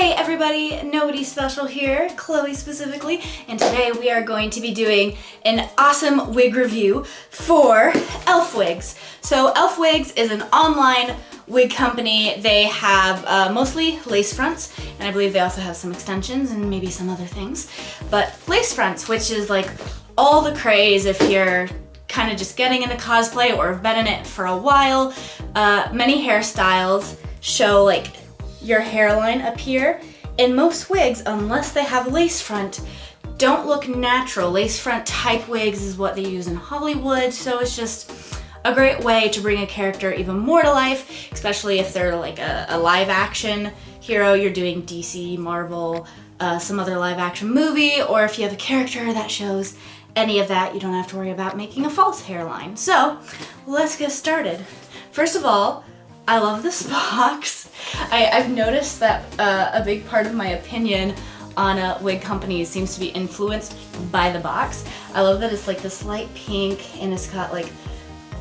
Hey everybody, nobody special here, Chloe specifically, and today we are going to be doing an awesome wig review for Elfwigs. So Elfwigs is an online wig company. They have mostly lace fronts, and I believe they also have some extensions and maybe some other things. But lace fronts, which is like all the craze if you're kind of just getting into cosplay or have been in it for a while. Many hairstyles show like your hairline up here, and most wigs, unless they have lace front, don't look natural. Lace front type wigs is what they use in Hollywood, so it's just a great way to bring a character even more to life, especially if they're like a live action hero, you're doing DC, Marvel, some other live action movie, or if you have a character that shows any of that, you don't have to worry about making a false hairline. So let's get started. First of all, I love this box. I've noticed that a big part of my opinion on wig companies seems to be influenced by the box. I love that it's like this light pink and it's got like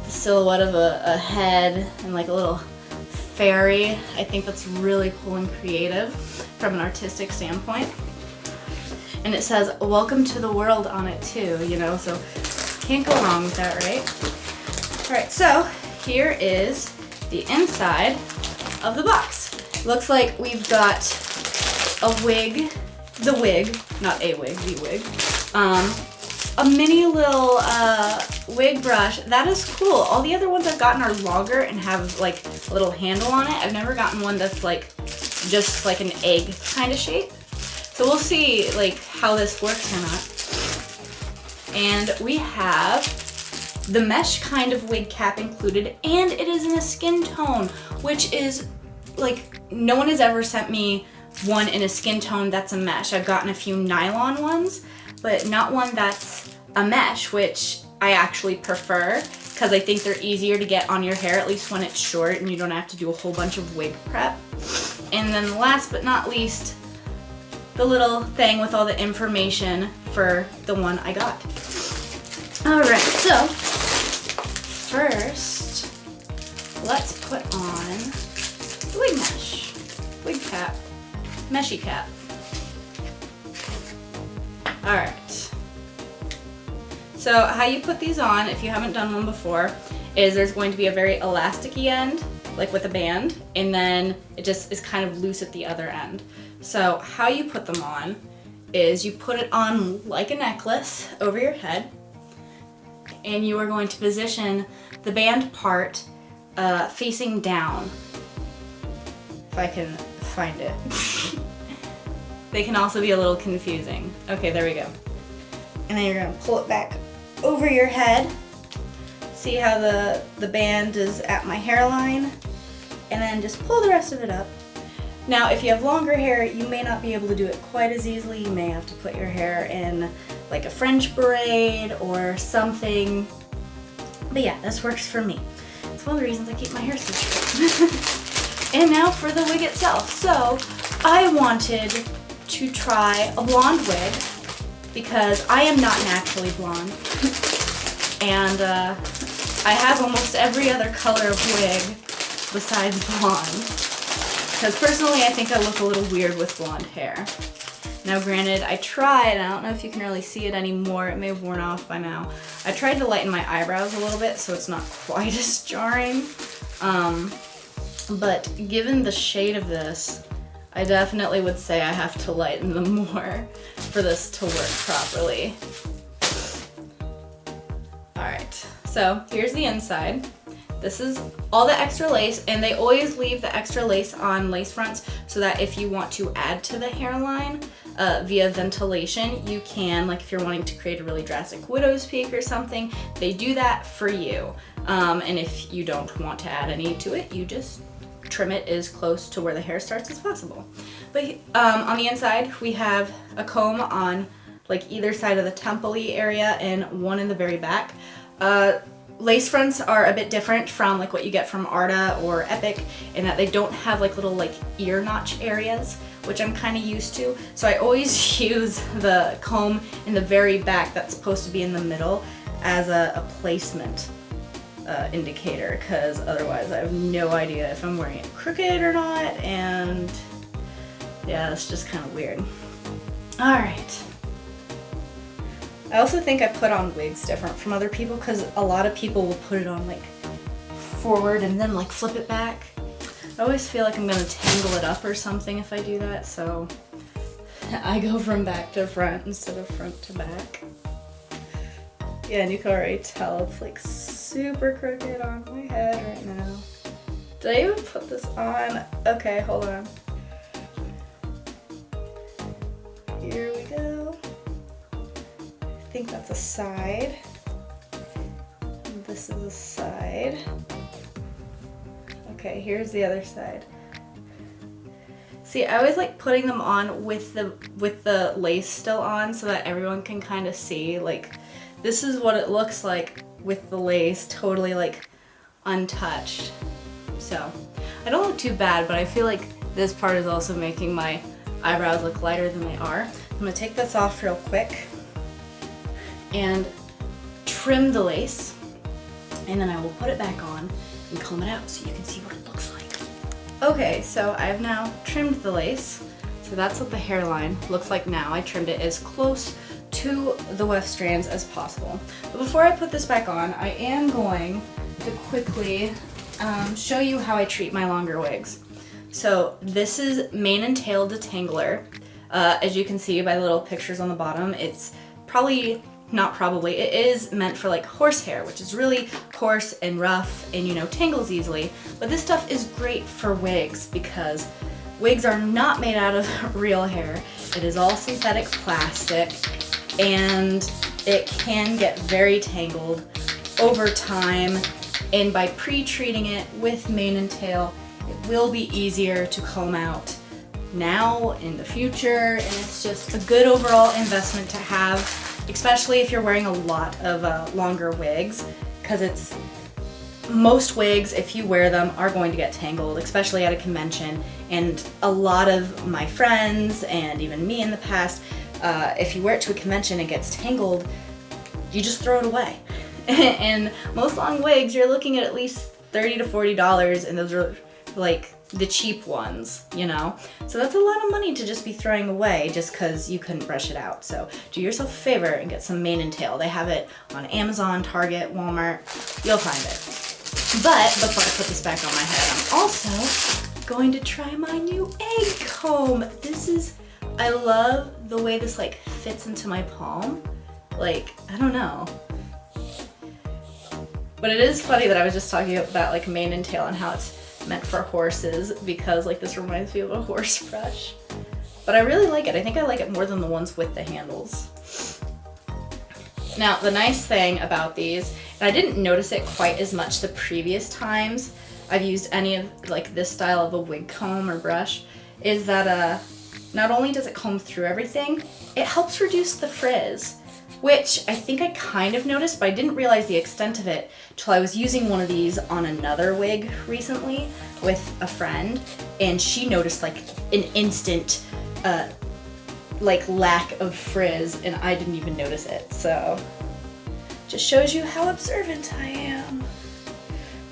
the silhouette of a head and like a little fairy. I think that's really cool and creative from an artistic standpoint. And it says, "Welcome to the world" on it too, you know, so can't go wrong with that, right? All right, so here is the inside of the box. Looks like we've got a wig, the wig, not a wig, the wig. A mini little wig brush. That is cool. All the other ones I've gotten are longer and have like a little handle on it. I've never gotten one that's like just like an egg kind of shape. So we'll see like how this works or not. And we have the mesh kind of wig cap included, and it is in a skin tone, which is like, no one has ever sent me one in a skin tone that's a mesh. I've gotten a few nylon ones, but not one that's a mesh, which I actually prefer because I think they're easier to get on your hair, at least when it's short and you don't have to do a whole bunch of wig prep. And then last but not least, the little thing with all the information for the one I got. All right, so first, let's put on the wig mesh, wig cap, meshy cap. All right. So how you put these on, if you haven't done one before, is there's going to be a very elasticy end, like with a band, and then it just is kind of loose at the other end. So how you put them on is you put it on like a necklace over your head, and you are going to position the band part facing down. If I can find it. They can also be a little confusing. Okay, there we go. And then you're gonna pull it back over your head. See how the band is at my hairline? And then just pull the rest of it up. Now, if you have longer hair, you may not be able to do it quite as easily. You may have to put your hair in like a French braid or something. But yeah, this works for me. It's one of the reasons I keep my hair so short. And now for the wig itself. So I wanted to try a blonde wig because I am not naturally blonde. And I have almost every other color of wig besides blonde. Because personally, I think I look a little weird with blonde hair. Now granted, I tried, I don't know if you can really see it anymore, it may have worn off by now. I tried to lighten my eyebrows a little bit so it's not quite as jarring. But given the shade of this, I definitely would say I have to lighten them more for this to work properly. Alright, so here's the inside. This is all the extra lace, and they always leave the extra lace on lace fronts so that if you want to add to the hairline via ventilation, you can, like if you're wanting to create a really drastic widow's peak or something, they do that for you. And if you don't want to add any to it, you just trim it as close to where the hair starts as possible. But on the inside, we have a comb on like either side of the temple-y area and one in the very back. Lace fronts are a bit different from like what you get from Arta or Epic in that they don't have like little like ear notch areas, which I'm kind of used to. So I always use the comb in the very back that's supposed to be in the middle as a placement indicator, because otherwise I have no idea if I'm wearing it crooked or not, and Yeah, it's just kind of weird. All right. I also think I put on wigs different from other people because a lot of people will put it on like forward and then like flip it back. I always feel like I'm gonna tangle it up or something if I do that, so I go from back to front instead of front to back. Yeah, and you can already tell it's like super crooked on my head right now. Did I even put this on? Okay, hold on. Here we go. I think that's a side. This is a side. Okay, here's the other side. See, I always like putting them on with the lace still on so that everyone can kind of see. Like, this is what it looks like with the lace totally like untouched. So, I don't look too bad, but I feel like this part is also making my eyebrows look lighter than they are. I'm gonna take this off real quick and trim the lace, and then I will put it back on and comb it out so you can see what it looks like. Okay, so I've now trimmed the lace. So that's what the hairline looks like now. I trimmed it as close to the weft strands as possible. But before I put this back on, I am going to quickly show you how I treat my longer wigs. So this is mane and tail detangler. As you can see by the little pictures on the bottom, it's it is meant for like horsehair, which is really coarse and rough and, you know, tangles easily. But this stuff is great for wigs because wigs are not made out of real hair. It is all synthetic plastic and it can get very tangled over time. And by pre-treating it with mane and tail, it will be easier to comb out now, in the future, and it's just a good overall investment to have, especially if you're wearing a lot of longer wigs, because most wigs, if you wear them, are going to get tangled, especially at a convention. And a lot of my friends, and even me in the past, if you wear it to a convention and it gets tangled, you just throw it away. And most long wigs, you're looking at least $30 to $40, and those are like the cheap ones, you know? So that's a lot of money to just be throwing away just because you couldn't brush it out. So do yourself a favor and get some mane and tail. They have it on Amazon, Target, Walmart. You'll find it. But before I put this back on my head, I'm also going to try my new egg comb. I love the way this like fits into my palm. Like, I don't know. But it is funny that I was just talking about like mane and tail and how it's meant for horses, because like this reminds me of a horse brush. But I really like it. I think I like it more than the ones with the handles. Now, the nice thing about these, and I didn't notice it quite as much the previous times I've used any of like this style of a wig comb or brush, is that not only does it comb through everything, it helps reduce the frizz, which I think I kind of noticed, but I didn't realize the extent of it till I was using one of these on another wig recently with a friend, and she noticed like an instant like lack of frizz, and I didn't even notice it. So just shows you how observant I am.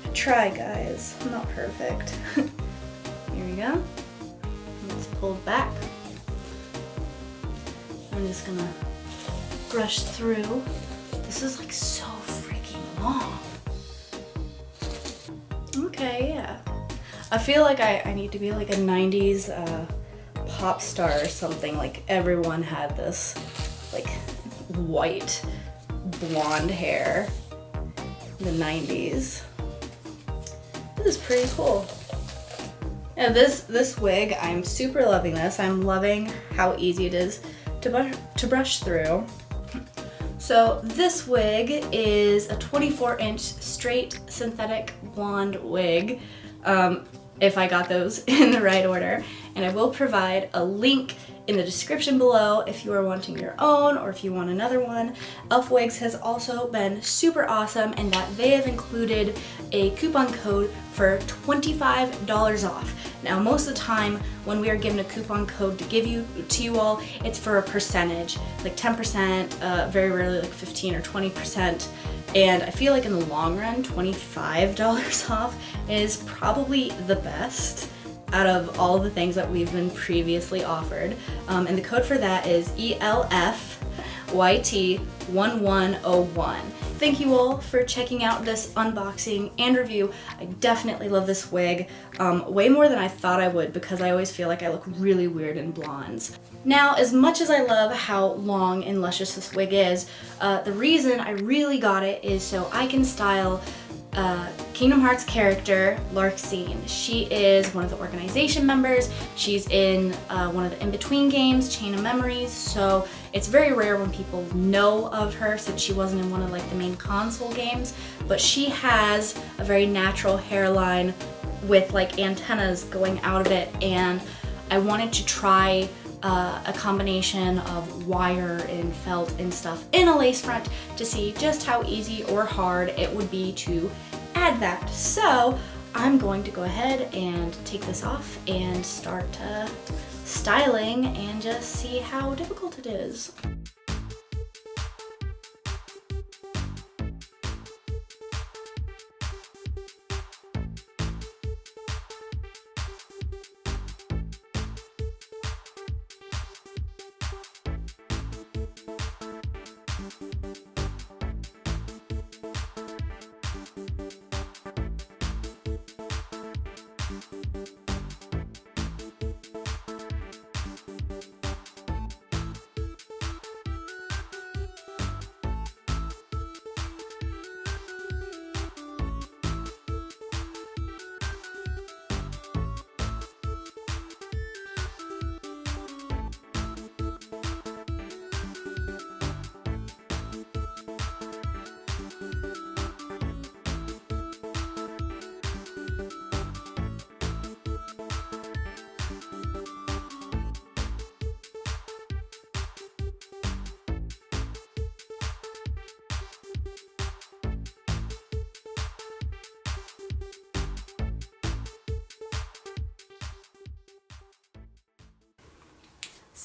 I try, guys. I'm not perfect. Here we go. It's pulled back. I'm just gonna brush through. This is like so freaking long. Okay, yeah. I feel like I need to be like a 90s pop star or something. Like everyone had this like white blonde hair in the 90s. This is pretty cool. Yeah, this wig, I'm super loving this. I'm loving how easy it is to brush through. So this wig is a 24-inch straight synthetic blonde wig, if I got those in the right order. And I will provide a link in the description below if you are wanting your own or if you want another one. Elfwigs has also been super awesome in that they have included a coupon code for $25 off. Now, most of the time when we are given a coupon code to you all, it's for a percentage, like 10%, very rarely like 15 or 20%. And I feel like in the long run, $25 off is probably the best. out of all the things that we've been previously offered. And the code for that is ELFYT1101. Thank you all for checking out this unboxing and review. I definitely love this wig, way more than I thought I would, because I always feel like I look really weird in blondes. Now, as much as I love how long and luscious this wig is, the reason I really got it is so I can style Kingdom Hearts character Larxene. She is one of the organization members. She's in one of the in-between games, Chain of Memories, so it's very rare when people know of her since she wasn't in one of like the main console games, but she has a very natural hairline with like antennas going out of it, and I wanted to try a combination of wire and felt and stuff in a lace front to see just how easy or hard it would be to add that. So I'm going to go ahead and take this off and start styling and just see how difficult it is.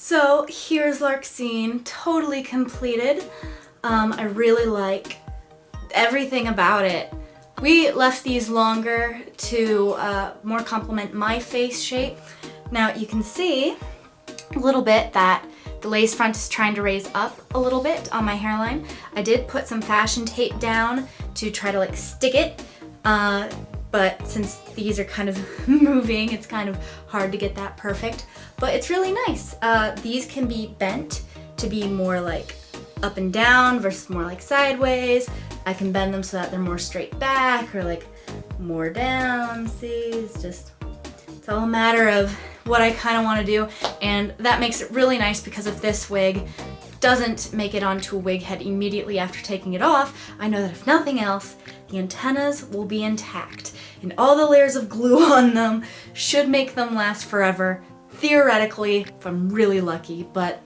So here's Larxene, totally completed. I really like everything about it. We left these longer to more complement my face shape. Now you can see a little bit that the lace front is trying to raise up a little bit on my hairline. I did put some fashion tape down to try to like stick it, but since these are kind of moving, it's kind of hard to get that perfect, but it's really nice. These can be bent to be more like up and down versus more like sideways. I can bend them so that they're more straight back or like more down. See, it's all a matter of what I kind of want to do, and that makes it really nice because if this wig doesn't make it onto a wig head immediately after taking it off, I know that if nothing else, the antennas will be intact and all the layers of glue on them should make them last forever, theoretically, if I'm really lucky. But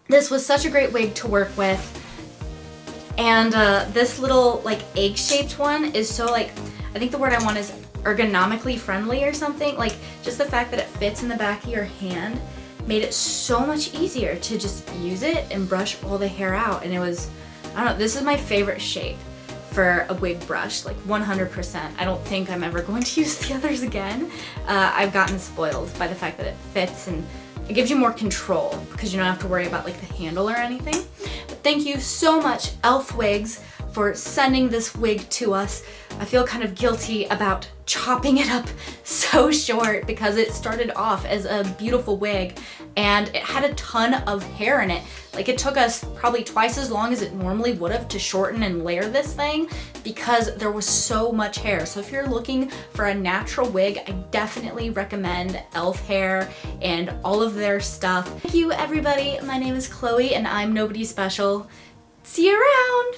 this was such a great wig to work with, and this little like egg-shaped one is so like, I think the word I want is ergonomically friendly or something. Like just the fact that it fits in the back of your hand made it so much easier to just use it and brush all the hair out. And it was, I don't know, this is my favorite shape for a wig brush, like 100%. I don't think I'm ever going to use the others again. I've gotten spoiled by the fact that it fits and it gives you more control because you don't have to worry about like the handle or anything. But thank you so much, Elfwigs, for sending this wig to us. I feel kind of guilty about chopping it up so short because it started off as a beautiful wig and it had a ton of hair in it. Like it took us probably twice as long as it normally would have to shorten and layer this thing because there was so much hair. So if you're looking for a natural wig, I definitely recommend Elf Hair and all of their stuff. Thank you everybody. My name is Chloe and I'm Nobody Special. See you around!